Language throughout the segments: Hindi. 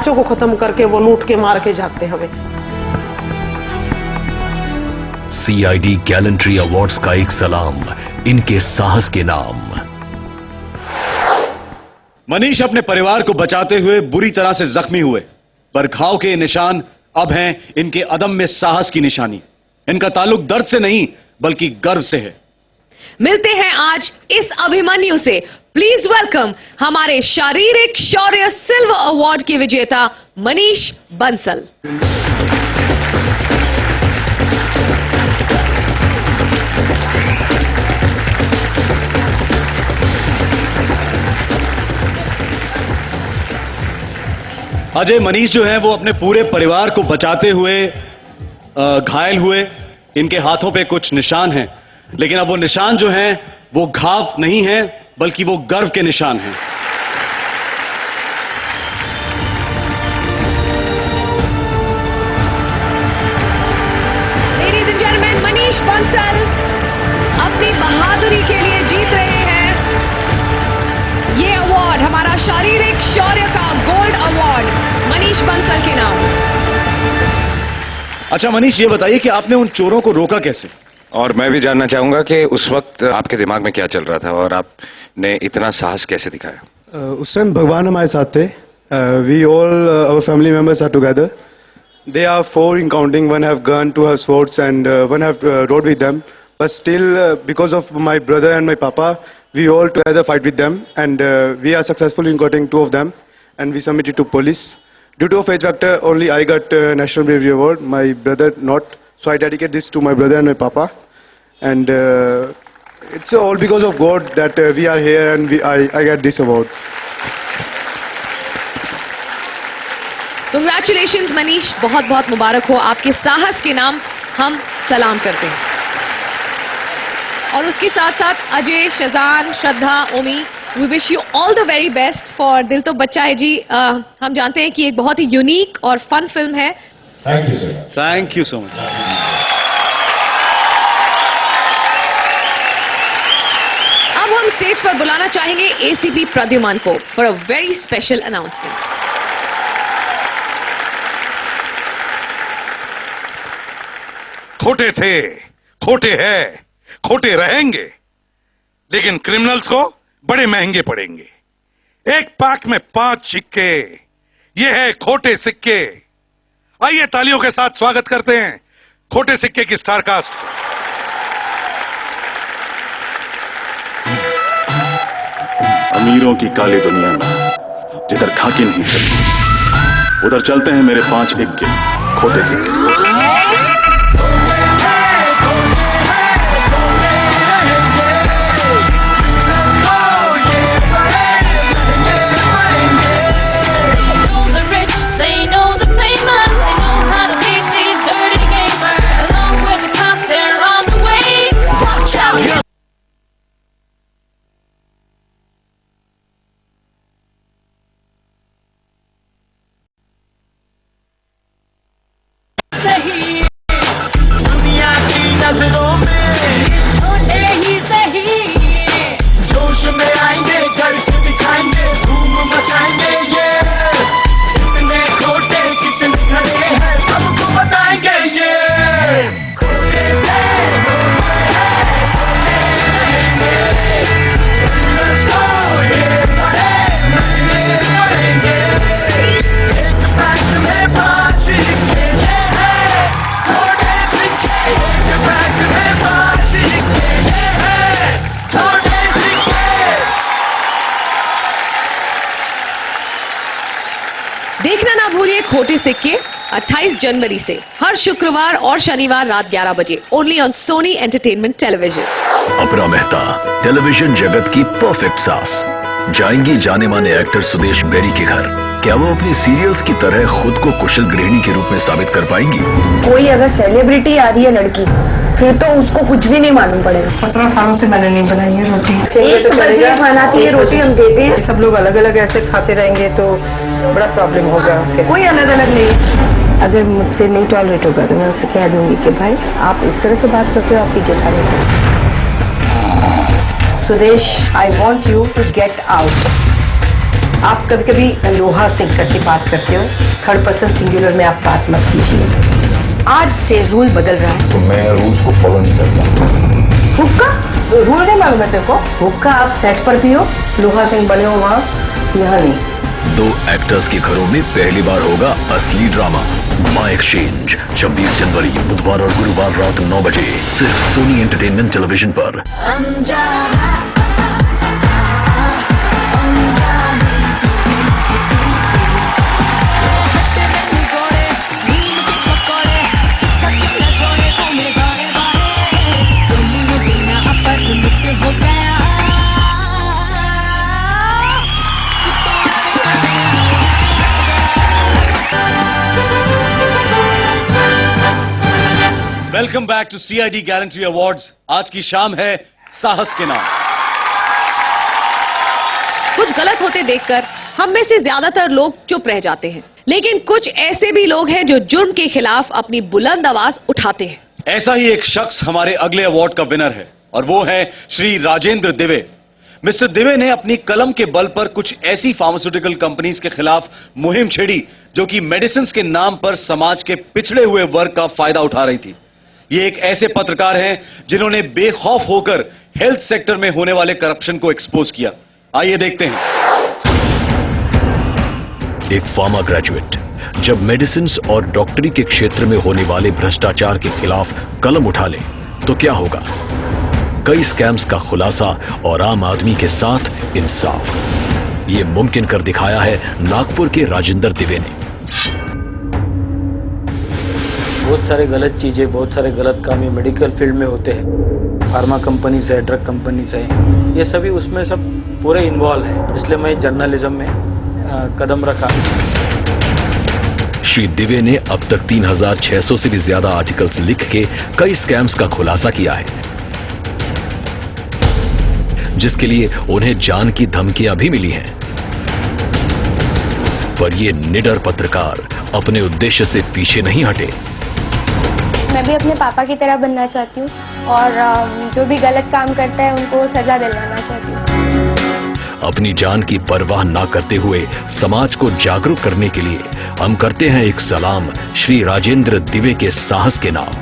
बच्चों को खत्म करके वो लूट के मार के जाते हमें। CID गैलेंट्री अवार्ड्स का एक सलाम इनके साहस के नाम। मनीष अपने परिवार को बचाते हुए बुरी तरह से जख्मी हुए, पर घाव के निशान अब हैं इनके अदम्य साहस की निशानी। इनका ताल्लुक दर्द से नहीं बल्कि गर्व से है। मिलते हैं आज इस अभिमन्यु से। प्लीज वेलकम हमारे शारीरिक शौर्य सिल्वर अवार्ड के विजेता मनीष बंसल। अजय, मनीष जो है वो अपने पूरे परिवार को बचाते हुए घायल हुए। इनके हाथों पे कुछ निशान हैं, लेकिन अब वो निशान जो हैं वो घाव नहीं है बल्कि वो गर्व के निशान हैं। Ladies and gentleman, Manish Bansal अपनी बहादुरी के लिए जीत रहे हैं ये अवार्ड, हमारा शारीरिक शौर्य का गोल्ड अवार्ड मनीष बंसल के नाम। अच्छा मनीष, ये बताइए कि आपने उन चोरों को रोका कैसे? और मैं भी जानना चाहूंगा कि उस वक्त आपके दिमाग में क्या चल रहा था और आपने इतना साहस कैसे दिखाया? उस टाइम भगवान हमारे साथ थे। We all our family members are together. They are 4 in counting. One have gone, 2 have swords, and one have rode with them. But still, because of my brother and my papa, we all together fight with them, and we are successful in getting 2 of them, and we submitted to police. Due to a fate factor, only I got National Bravery Award. My brother not. So I dedicate this to my brother and my papa, and it's all because of God that we are here, and I get this award. Congratulations Manish, बहुत बहुत मुबारक हो। आपके साहस के नाम हम सलाम करते हैं। और उसके साथ साथ Ajay, Shajan, Shraddha, Omi, we wish you all the very best for Dil Toh बच्चा है जी। हम जानते हैं कि एक बहुत ही यूनिक और फन फिल्म है। Thank you sir. Thank you so much. अब हम स्टेज पर बुलाना चाहेंगे ACP प्रद्युमन को for a very special announcement. खोटे थे, खोटे हैं, खोटे रहेंगे, लेकिन क्रिमिनल्स को बड़े महंगे पड़ेंगे। एक पैक में 5 सिक्के, ये है खोटे सिक्के। आइए तालियों के साथ स्वागत करते हैं खोटे सिक्के की स्टार कास्ट। अमीरों की काली दुनिया में जिधर खाकी नहीं चलती, उधर चलते हैं मेरे 5 इक्के खोटे सिक्के। दुनिया की नजरों में छोटे ही सही, जोश में आएंगे, करके दिखाएंगे, धूम मचाएंगे। ये कितने खोटे कितने खड़े हैं, सबको बताएंगे। ये खोटे थे, ये बड़े महंगे पड़ेंगे। एक पैक में 5 सिक्के, देखना ना भूलिए खोटे सिक्के 28 जनवरी से हर शुक्रवार और शनिवार रात 11 बजे only on Sony Entertainment television. अपरा मेहता, टेलीविजन जगत की परफेक्ट सास। जाएंगी जाने माने एक्टर सुदेश बेरी के घर। क्या वो अपनी सीरियल्स की तरह खुद को कुशल गृहिणी के रूप में साबित कर पाएंगी? कोई अगर सेलिब्रिटी आ रही है लड़की, फिर तो उसको कुछ भी नहीं मालूम पड़ेगा। 17 सालों से मैंने नहीं बनाई है रोटी। 1 बजे बनाती है रोटी, हम देते हैं। सब लोग अलग अलग ऐसे खाते रहेंगे तो बड़ा प्रॉब्लम होगा। कोई अलग अलग नहीं। अगर मुझसे नहीं टॉलरेट होगा तो मैं उसे कह दूंगी कि भाई आप इस तरह से बात करते हो आपकी जेठानी से। Sudesh, I want you to get out. आप कभी कभी लोहा सिंह करके बात करते हो, थर्ड पर्सन सिंगुलर में आप बात मत कीजिए। आज से रूल बदल रहा है। तो मैं रूल्स को फॉलो नहीं करता। हुक्का रूल नहीं मालूम है तेरे को? हुक्का आप सेट पर पियो, लोहा सिंह बने हो वहाँ, यहाँ नहीं। 2 एक्टर्स के घरों में पहली बार होगा असली ड्रामा माई एक्सचेंज 26 जनवरी बुधवार और गुरुवार रात 9 बजे सिर्फ सोनी एंटरटेनमेंट टेलीविजन पर। Welcome back to CID gallantry awards. आज की शाम है साहस के नाम। कुछ गलत होते देखकर हम में से ज्यादातर लोग चुप रह जाते हैं, लेकिन कुछ ऐसे भी लोग हैं जो जुर्म के खिलाफ अपनी बुलंद आवाज उठाते हैं। ऐसा ही एक शख्स हमारे अगले अवार्ड का विनर है और वो है श्री राजेंद्र दिवे। मिस्टर दिवे ने अपनी कलम के बल पर कुछ ऐसी फार्मास्यूटिकल कंपनीज के खिलाफ मुहिम छेड़ी जो कि मेडिसिन के नाम पर समाज के पिछड़े हुए वर्ग का फायदा उठा रही थी। ये एक ऐसे पत्रकार हैं जिन्होंने बेखौफ होकर हेल्थ सेक्टर में होने वाले करप्शन को एक्सपोज किया। आइए देखते हैं। एक फार्मा ग्रेजुएट जब मेडिसिन और डॉक्टरी के क्षेत्र में होने वाले भ्रष्टाचार के खिलाफ कलम उठा ले तो क्या होगा? कई स्कैम्स का खुलासा और आम आदमी के साथ इंसाफ। ये मुमकिन कर दिखाया है नागपुर के राजेंद्र दिवे ने। बहुत सारे गलत चीज़ें, बहुत सारे गलत काम ये मेडिकल फील्ड में होते हैं। फार्मा कंपनीज है, ड्रग कंपनीज है, ये सभी उसमें सब पूरे इन्वॉल्व है। इसलिए मैं जर्नलिज्म में कदम रखा। श्री दिवे ने अब तक 3600 से भी ज्यादा आर्टिकल्स लिख के कई स्कैम्स का खुलासा किया है, जिसके लिए उन्हें जान की धमकियां भी मिली हैं। पर ये निडर पत्रकार अपने उद्देश्य से पीछे नहीं हटे। मैं भी अपने पापा की तरह बनना चाहती हूँ और जो भी गलत काम करता है उनको सजा दिलवाना चाहती हूँ। अपनी जान की परवाह ना करते हुए समाज को जागरूक करने के लिए हम करते हैं एक सलाम श्री राजेंद्र दिवे के साहस के नाम।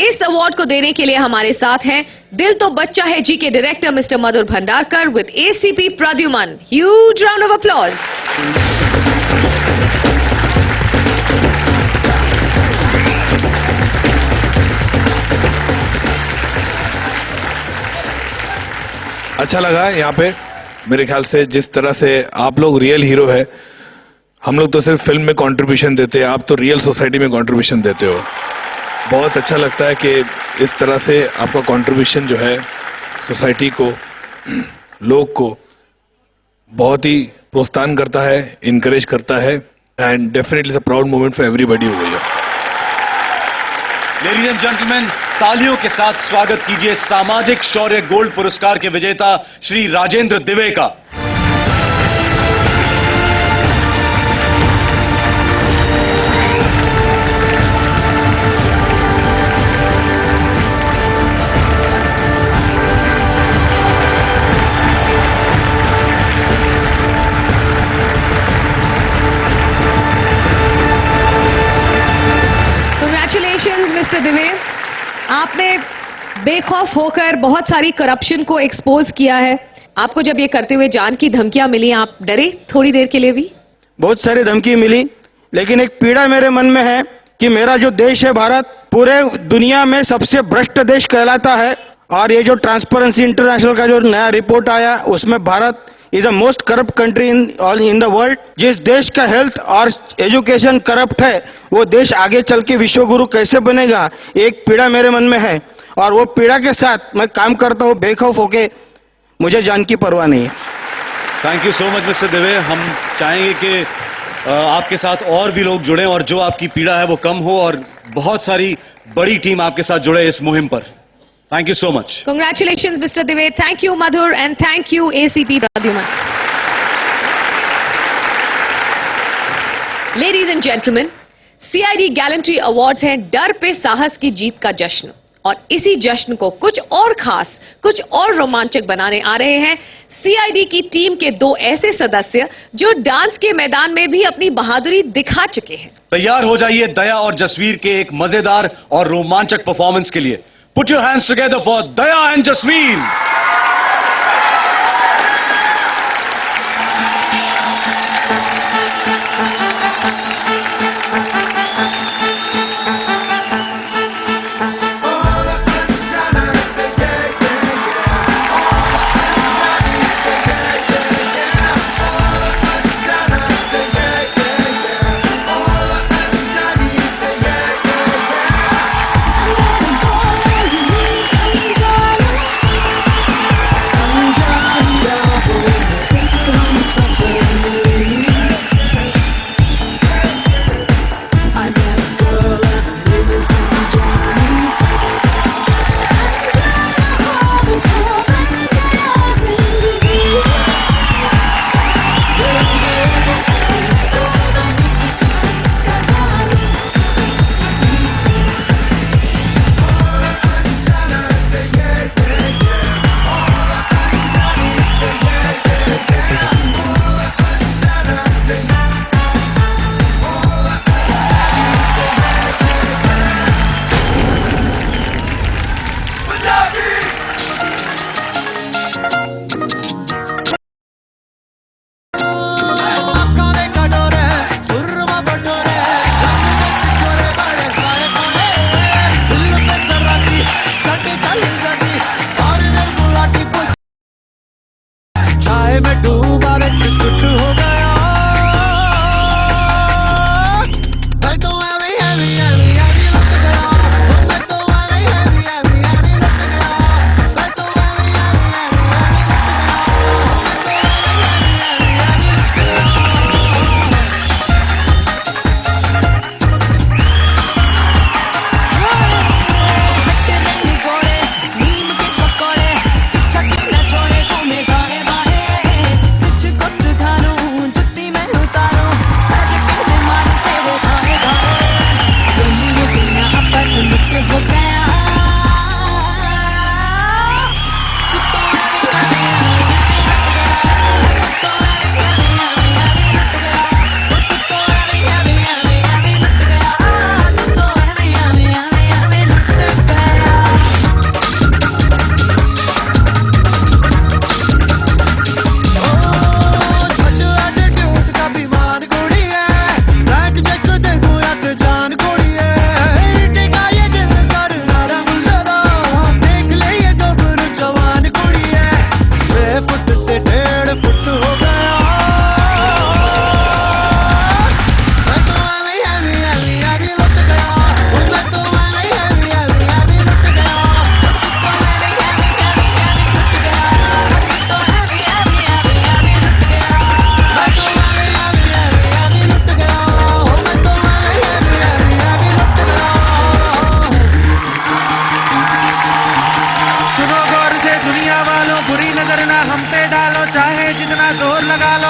इस अवार्ड को देने के लिए हमारे साथ हैं दिल तो बच्चा है जी के director mister Madhur Bhandarkar with ACP Pradyuman. Huge round of applause. अच्छा लगा यहाँ पे। मेरे ख्याल से जिस तरह से आप लोग रियल हीरो है, हम लोग तो सिर्फ फिल्म में कंट्रीब्यूशन देते हैं, आप तो रियल सोसाइटी में कंट्रीब्यूशन देते हो। बहुत अच्छा लगता है कि इस तरह से आपका कंट्रीब्यूशन जो है सोसाइटी को, लोग को बहुत ही प्रोत्साहन करता है, इनकरेज करता है and definitely a proud moment for everybody हो गई है। लेडीज एंड जेंटलमैन, तालियों के साथ स्वागत कीजिए सामाजिक शौर्य गोल्ड पुरस्कार के विजेता श्री राजेंद्र दिवे का। Congratulations, Mr. दिवे। आपने बेखौफ होकर बहुत सारी करप्शन को एक्सपोज किया है। आपको जब ये करते हुए जान की धमकियां मिली, आप डरे थोड़ी देर के लिए भी? बहुत सारी धमकी मिली, लेकिन एक पीड़ा मेरे मन में है कि मेरा जो देश है भारत पूरे दुनिया में सबसे भ्रष्ट देश कहलाता है। और ये जो ट्रांसपेरेंसी इंटरनेशनल का जो नया रिपोर्ट आया उसमें Bharat is the most corrupt country in the world. जिस देश का हेल्थ और एजुकेशन करप्ट है वो देश आगे चल के विश्व गुरु कैसे बनेगा, एक पीड़ा मेरे मन में है। और वो पीड़ा के साथ मैं काम करता हूँ बेखौफ होके, मुझे जान की परवाह नहीं है। Thank you so much mister दिवे। हम चाहेंगे कि आपके साथ और भी लोग जुड़े और जो आपकी पीड़ा है वो कम हो और बहुत सारी बड़ी टीम आपके साथ जुड़े इस मुहिम पर। Thank you so much. Congratulations, Mr. दिवे। Thank you, Madhur, and thank you, ACP Pradyuman. Ladies and gentlemen, CID gallantry awards हैं डर पे साहस की जीत का जश्न और इसी जश्न को कुछ और खास, कुछ और रोमांचक बनाने आ रहे हैं सीआईडी की टीम के दो ऐसे सदस्य जो डांस के मैदान में भी अपनी बहादुरी दिखा चुके हैं। तैयार हो जाइए दया और जसवीर के एक मजेदार और रोमांचक परफॉर्मेंस के लिए। Put your hands together for Daya and Jasveer.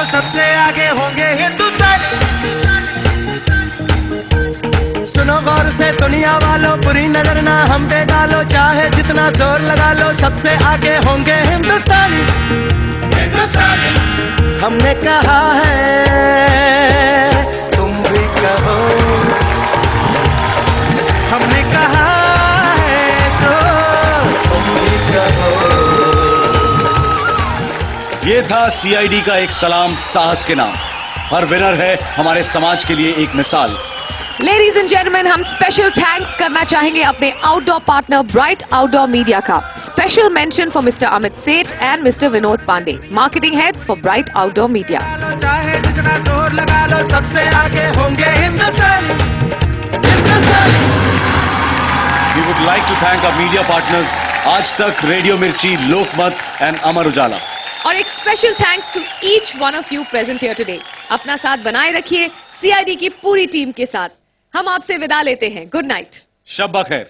सबसे आगे होंगे हिंदुस्तान। सुनो गौर से दुनिया वालों, बुरी नजर ना हम पे डालो, चाहे जितना जोर लगा लो, सबसे आगे होंगे हिंदुस्तानी। हिंदुस्तानी हमने कहा है, तुम भी कहो, हमने कहा है जो तुम भी कहो। ये था सीआईडी का एक सलाम साहस के नाम। हर विनर है हमारे समाज के लिए एक मिसाल। लेडीज एंड जेंटलमैन, हम स्पेशल थैंक्स करना चाहेंगे अपने outdoor partner bright outdoor media का। Special mention for mister Amit Seth and mister Vinod Pande, marketing heads for bright outdoor media. चाहे जितना जोर लगा लो, सबसे आगे होंगे हिंदुस्तानी। We would like to thank our media partners आज तक, रेडियो मिर्ची, लोकमत एंड अमर उजाला। और एक special thanks to each one of you present here today. अपना साथ बनाए रखिए सीआईडी की पूरी टीम के साथ। हम आपसे विदा लेते हैं। Good night. शब बखैर।